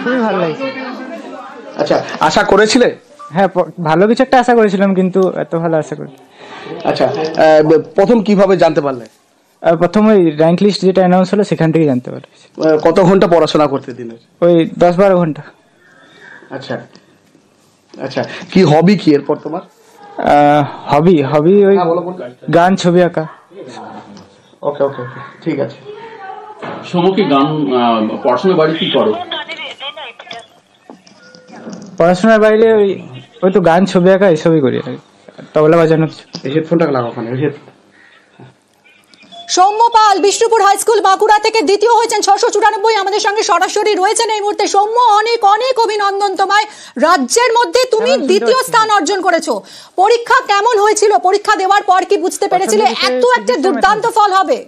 খুবই ভালো লাগছে। আচ্ছা, আশা করেছিলে? হ্যাঁ, ভালো কিছু একটা আশা করেছিলাম, কিন্তু এত ভালো আশা করি। আচ্ছা, প্রথম কিভাবে জানতে পারলে? প্রথম ওই র্যাঙ্ক লিস্ট যেটা অ্যানাউন্স হলো সেখান থেকে জানতে পারছি। কত ঘন্টা পড়াশোনা করতে দিনে? ওই 10-12 ঘন্টা। আচ্ছা আচ্ছা, কি হবি কি এরপর তোমার? হবি ওই গান, ছবি আঁকা। ওকে ওকে ওকে, ঠিক আছে। সমুখী গান পড়াশোনার বাইরে কি করো? পড়াশোনার বাইরে ওই তো গান, ছবি আঁকা এসবই করি, তবলা বাজানো। এই হেডফোনটা লাগাও ওখানে, ওই হেডফোন। সৌম্য পাল বিষ্ণুপুর হাই স্কুল বাঁকুড়া থেকে দ্বিতীয় হয়েছেন 694। আমাদের সঙ্গে সরাসরি রয়েছেন এই মুহূর্তে। সৌম্য, অনেক অনেক অভিনন্দন তোমায়। রাজ্যের মধ্যে তুমি দ্বিতীয় স্থান অর্জন করেছো। পরীক্ষা কেমন হয়েছিল? পরীক্ষা দেওয়ার পর কি বুঝতে পেরেছিলে এত একটা দুর্দান্ত ফল হবে?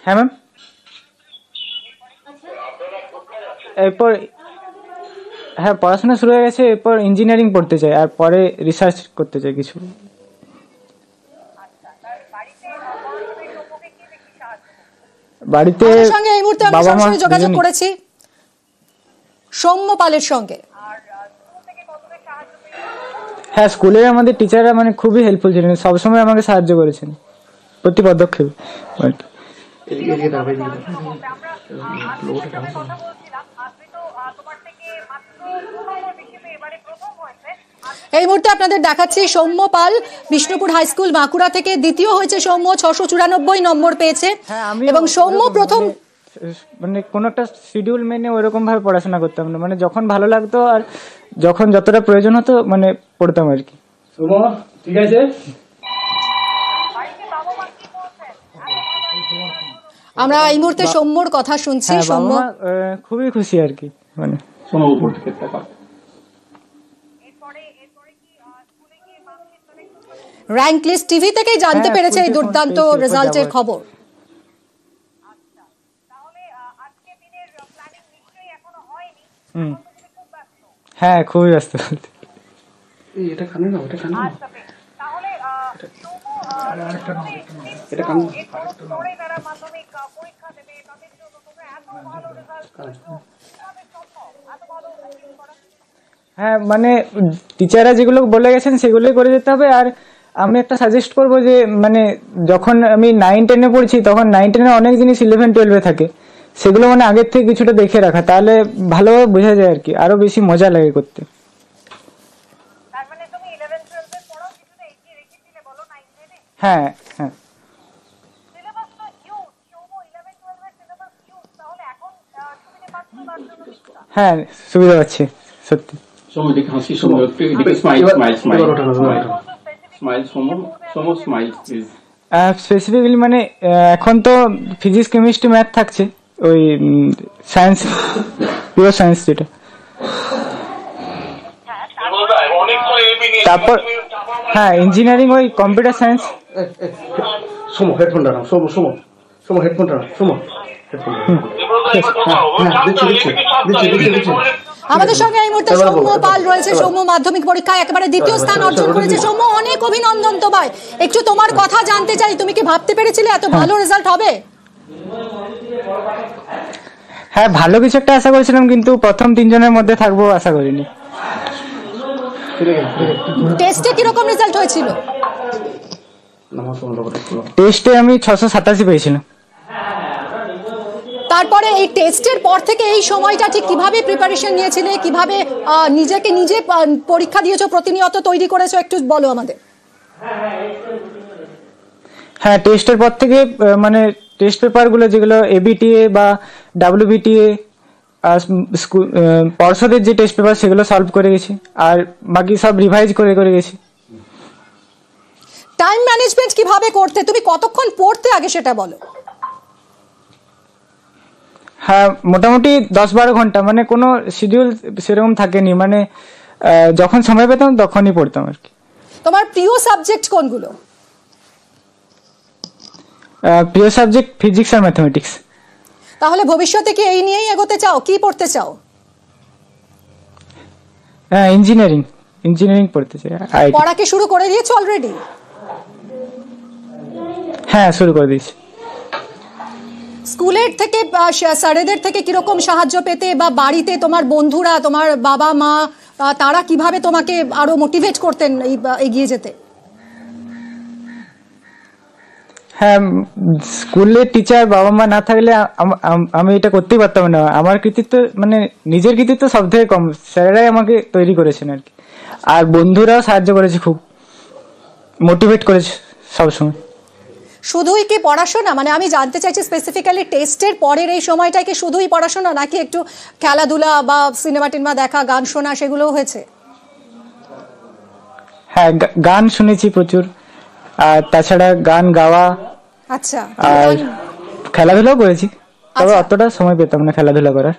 হ্যাঁ ম্যাম, এরপর হ্যাঁ পড়াশোনা শুরু হয়ে গেছে। এরপর ইঞ্জিনিয়ারিং পড়তে চাই, আর পরে রিসার্চ করতে চাই কিছু। বাড়িতে সঙ্গে এই মুহূর্তে আমি সরাসরি যোগাযোগ করেছি সৌম্য পালের সঙ্গে। হ্যাঁ, স্কুলে আমাদের টিচাররা মানে খুবই হেল্পফুল ছিলেন, সবসময় আমাকে সাহায্য করেছেন প্রতি পদক্ষেপে। এই মুহূর্তে আপনাদের দেখাচ্ছি সৌম্য পাল বিষ্ণুপুর হাই স্কুল বাঁকুড়া থেকে দ্বিতীয় হয়েছে সৌম্য, 694 নম্বর পেয়েছে। এবং সৌম্য প্রথম মানে কোন একটা শিডিউল মেনে ওইরকম ভাবে পড়াশোনা করতাম না, মানে যখন ভালো লাগতো আর যখন যতটা প্রয়োজন হতো মানে পড়তাম আর কি। ঠিক আছে, আমরা এই মুহূর্তে সৌম্যর কথা শুনছি। সৌম্য খুবই খুশি আর কি, মানে র্যাঙ্ক লিস্ট টিভি থেকেই জানতে পেরেছে এই দুর্দান্ত রেজাল্টের খবর। হ্যাঁ, খুবই ব্যস্ত। এটা কানে না, ওটা কানে না, এটা কানে। হ্যাঁ, মানে টিচাররা যেগুলো বলে গেছেন সেগুলোই করে যেতে হবে। আর আমি একটা সাজেস্ট করবো যে মানে যখন আমি 9-10-এ পড়ছি তখন 9-10-এ অনেক জিনিস 11-12-এ থাকে, সেগুলো মানে আগের থেকে কিছুটা দেখে রাখা, তাহলে ভালোভাবে বোঝা যায় আর কি, আরো বেশি মজা লাগে করতে। হ্যাঁ হ্যাঁ, হ্যাঁ সুবিধা পাচ্ছি সত্যি। স্পেসিফিক্যালি মানে এখন তো ফিজিক্স, কেমিস্ট্রি, ম্যাথ থাকছে, ওই সায়েন্স, পিওর সায়েন্স যেটা। তারপর হ্যাঁ ইঞ্জিনিয়ারিং, ওই কম্পিউটার সায়েন্স। সোমো হেডফোনটা নাও, সোমো হেডফোনটা নাও, সোমো হেডফোনটা। আমাদের সঙ্গে এই মুহূর্তে সৌম্য পাল রয়েছে। সৌম্য মাধ্যমিক পরীক্ষায় একেবারে দ্বিতীয় স্থান অর্জন করেছে। সৌম্য, অনেক অভিনন্দন তোমায়। একটু তোমার কথা জানতে চাই, তুমি কি ভাবতে পেরেছিলে এত ভালো রেজাল্ট হবে? হ্যাঁ, ভালো কিছু একটা আশা করেছিলাম, কিন্তু প্রথম 3 জনের মধ্যে থাকবো আশা করিনি। টেস্টে কিরকম রেজাল্ট হয়েছিল? টেস্টে আমি 687 পেয়েছিলাম। তারপরে এই টেস্টের পর থেকে এই সময়টা ঠিক কিভাবে প্রিপারেশন নিয়েছিলে, কিভাবে নিজেকে নিজে পরীক্ষা দিয়েছো, প্রতিনিয়ত তৈরি করেছো, একটু বলো আমাদের। হ্যাঁ, টেস্টের পর থেকে মানে টেস্ট পেপারগুলো যেগুলো এবিটিএ বা ডাব্লিউবিটিএ, পর্ষদের যে টেস্ট পেপার সেগুলো সলভ করে গেছি, আর বাকি সব রিভাইজ করে গেছি। টাইম ম্যানেজমেন্ট কিভাবে করতে, তুমি কতক্ষণ পড়তে আগে সেটা বলো। হ্যাঁ, মোটামুটি 10-12 ঘন্টা, মানে কোনো শিডিউল সেরকম থাকেনি, মানে যখন সময় পেতাম তখনই পড়তাম আর কি। তোমার প্রিয় সাবজেক্ট কোনগুলো? প্রিয় সাবজেক্ট ফিজিক্স আর ম্যাথমেটিক্স। তাহলে ভবিষ্যতে কি এই নিয়েই এগোতে চাও, কি পড়তে চাও? হ্যাঁ, ইঞ্জিনিয়ারিং পড়তে চাই। পড়া কি শুরু করে দিয়েছো অলরেডি? হ্যাঁ, শুরু করে দিয়েছি। স্কুলের থেকে স্যারেদের থেকে কিরকম সাহায্য পেতে, বা বাড়িতে তোমার বন্ধুরা, তোমার বাবা মা, তারা কিভাবে তোমাকে আরো মোটিভেট করতেন এগিয়ে যেতে? হ্যাঁ, স্কুলের টিচার বাবা মা না থাকলে আমি এটা করতেই পারতাম না। আমার কৃতিত্ব মানে নিজের কৃতিত্ব সব থেকে কম, স্যারেরাই আমাকে তৈরি করেছেন আর কি। আর বন্ধুরাও সাহায্য করেছে, খুব মোটিভেট করেছে সবসময়। শুধুই কি পড়াশোনা, মানে আমি জানতে চাইছি স্পেসিফিক্যালি টেস্টের পরের এই সময়টা কি শুধুই পড়াশোনা, নাকি একটু খেলাধুলা বা সিনেমা টিনেমা দেখা, গান শোনা সেগুলোও হয়েছে? হ্যাঁ, গান শুনেছি প্রচুর, আর তাছাড়া গান গাওয়া, আচ্ছা, আর খেলাধুলাও করেছি, তবে আচ্ছা। অতটা সময় পেতাম না খেলাধুলা করার।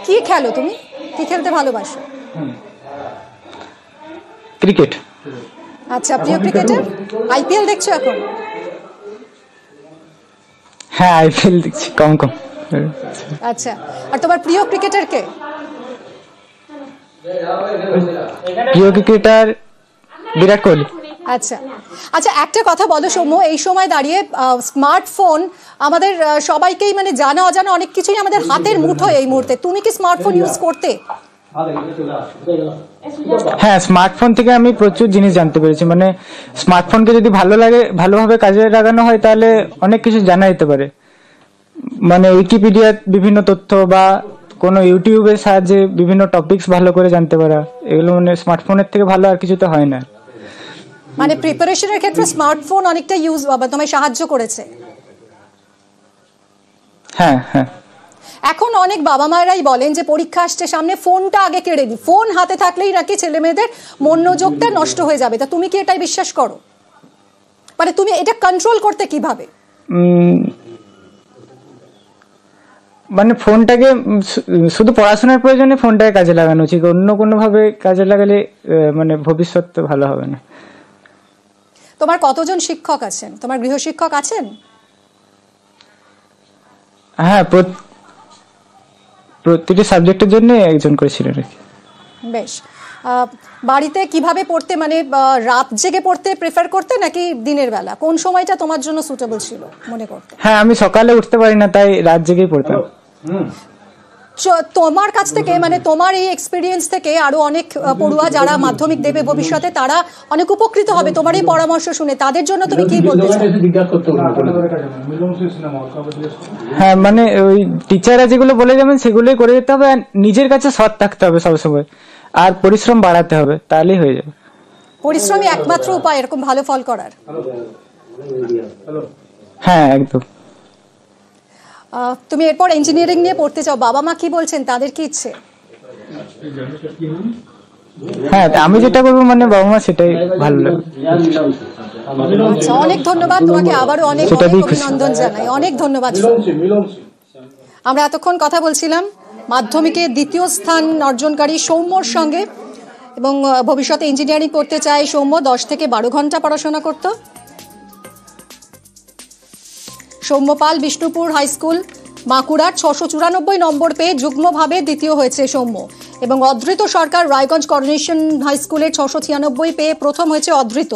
কি খেলো তুমি, কি খেলতে ভালোবাসো? ক্রিকেট। আচ্ছা, প্রিয় ক্রিকেটার? আইপিএল দেখছো এখন? হ্যাঁ, আইপিএল দেখছি কম কম। আচ্ছা, আর তোমার প্রিয় ক্রিকেটার কে? প্রিয় ক্রিকেটার বিরাট কোহলি। আচ্ছা আচ্ছা, একটা কথা বলো সৌম্য, এই সময় দাঁড়িয়ে স্মার্টফোন আমাদের সবাইকেই মানে জানা অজানা অনেক কিছুই আমাদের হাতের মুঠোয় এই মুহূর্তে, তুমি কি স্মার্টফোন ইউজ করতে? হ্যাঁ, স্মার্টফোন থেকে আমি প্রচুর জিনিস জানতে পেরেছি। মানে স্মার্টফোনকে যদি ভালোভাবে কাজে লাগানো হয় তাহলে অনেক কিছু জানা যেতে পারে। মানে উইকিপিডিয়ার বিভিন্ন তথ্য বা কোনো ইউটিউবের সাহায্যে বিভিন্ন টপিকস ভালো করে জানতে পারা, এগুলো মানে স্মার্টফোনের থেকে ভালো আর কিছুতে হয় না। মানে প্রিপারেশনের ক্ষেত্রে স্মার্টফোন অনেকটা ইউজ বা তোমায় সাহায্য করেছে। হ্যাঁ হ্যাঁ। এখন অনেক বাবা মায়েরাই বলেন যে পরীক্ষা আসছে সামনে, ফোনটা আগে কেড়ে দিই, ফোন হাতে থাকলেই নাকি ছেলে মেয়েদের মনোযোগটা নষ্ট হয়ে যাবে। তা তুমি কি এটাই বিশ্বাস করো? মানে তুমি এটা কন্ট্রোল করতে কিভাবে? মানে ফোনটাকে শুধু পড়াশোনার প্রয়োজনে ফোনটাকে কাজে লাগানো উচিত, অন্য কোনো ভাবে কাজে লাগালে মানে ভবিষ্যৎ তো ভালো হবে না। তোমার কতজন শিক্ষক আছেন? তোমার গৃহশিক্ষক আছেন? হ্যাঁ, প্রতিটি সাবজেক্টের জন্য একজন করে ছিলেন আর কি। বেশ। বাড়িতে কিভাবে পড়তে, মানে রাত জেগে পড়তে প্রেফার করতে নাকি দিনের বেলা? কোন সময়টা তোমার জন্য সুটেবল ছিল মনে করতে? হ্যাঁ, আমি সকালে উঠতে পারি না, তাই রাত জেগেই পড়তাম। তোমার কাছ থেকে, মানে তোমার এই এক্সপিরিয়েন্স থেকে আরো অনেক পড়ুয়া যারা মাধ্যমিক দেবে ভবিষ্যতে, তারা অনেক উপকৃত হবে তোমার এই পরামর্শ শুনে। তাদের জন্য তুমি কি বলতে চাও? হ্যাঁ, মানে ওই টিচাররা যেগুলো বলে যাবেন সেগুলোই করে যেতে হবে, আর নিজের কাছে সৎ থাকতে হবে সবসময়, আর পরিশ্রম বাড়াতে হবে, তাহলেই হয়ে যাবে। পরিশ্রমই একমাত্র উপায় এরকম ভালো ফল করার। হ্যাঁ, একদম। তুমি এরপর ইঞ্জিনিয়ারিং নিয়ে পড়তে চাও, বাবা মা কি বলছেন, তাদের কি ইচ্ছে? হ্যাঁ, আমি যেটা করবো মানে বাবা মা সেটাই ভালো লাগে। আচ্ছা, অনেক ধন্যবাদ তোমাকে, আবারও অনেক অভিনন্দন জানাই, অনেক ধন্যবাদ। আমরা এতক্ষণ কথা বলছিলাম মাধ্যমিকে দ্বিতীয় স্থান অর্জনকারী সৌম্যর সঙ্গে, এবং ভবিষ্যতে ইঞ্জিনিয়ারিং করতে চায় সৌম্য। 10 থেকে 12 ঘন্টা পড়াশোনা করত। সৌম্য পাল বিষ্ণুপুর হাই স্কুল বাঁকুড়ার 694 নম্বর পেয়ে যুগ্মভাবে দ্বিতীয় হয়েছে সৌম্য, এবং অধৃত সরকার রায়গঞ্জ করোনেশন হাই স্কুলের 696 পেয়ে প্রথম হয়েছে অধৃত।